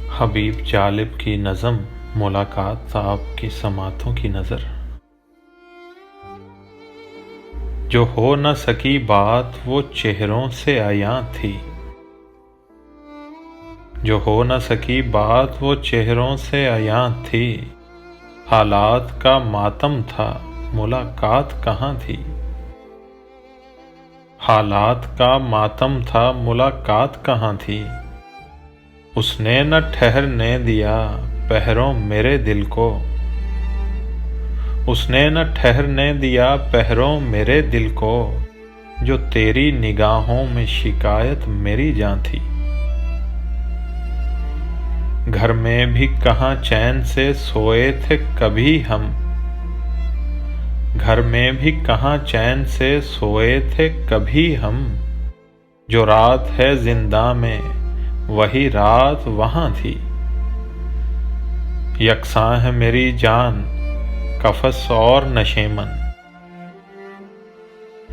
हबीब जालिब की नज़म मुलाकात आपकी समातों की नज़र। जो हो न सकी बात वो चेहरों से आयां थी, जो हो न सकी बात वो चेहरों से आयां थी। हालात का मातम था मुलाकात कहाँ थी, हालात का मातम था मुलाकात कहाँ थी। उसने न ठहरने दिया पहरों मेरे दिल को, उसने न ठहरने दिया पहरों मेरे दिल को। जो तेरी निगाहों में शिकायत मेरी जान थी। घर में भी कहाँ चैन से सोए थे कभी हम, घर में भी कहाँ चैन से सोए थे कभी हम। जो रात है जिंदा में वही रात वहाँ थी। यकसां है मेरी जान कफस और नशेमन,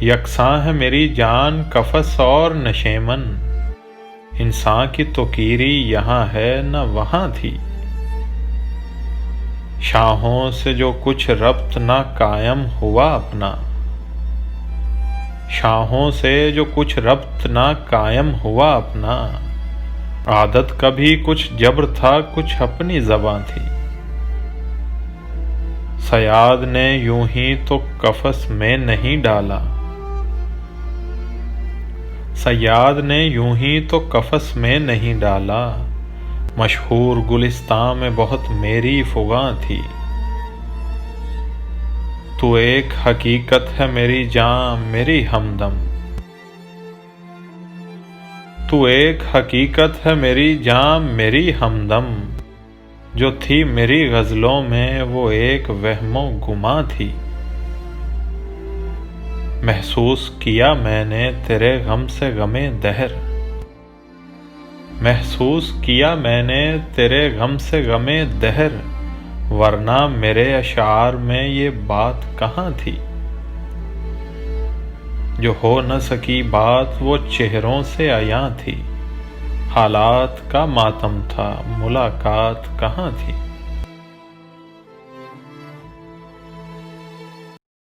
यकसां है मेरी जान कफस और नशेमन। इंसान की तो कीरी यहाँ है न वहाँ थी। शाहों से जो कुछ रब्त ना कायम हुआ अपना, शाहों से जो कुछ रब्त ना कायम हुआ अपना। आदत कभी कुछ जबर था कुछ अपनी ज़बां थी। सयाद ने यूं ही तो कफस में नहीं डाला, सयाद ने यूं ही तो कफस में नहीं डाला। मशहूर गुलिस्तां में बहुत मेरी फुगां थी। तू एक हकीकत है मेरी जान मेरी हमदम, तू एक हकीकत है मेरी जान मेरी हमदम। जो थी मेरी गज़लों में वो एक वहमो गुमा थी। महसूस किया मैंने तेरे गम से गमे दहर, महसूस किया मैंने तेरे गम से गमे दहर। वरना मेरे अशार में ये बात कहाँ थी। जो हो न सकी बात वो चेहरों से आयां थी। हालात का मातम था मुलाकात कहाँ थी।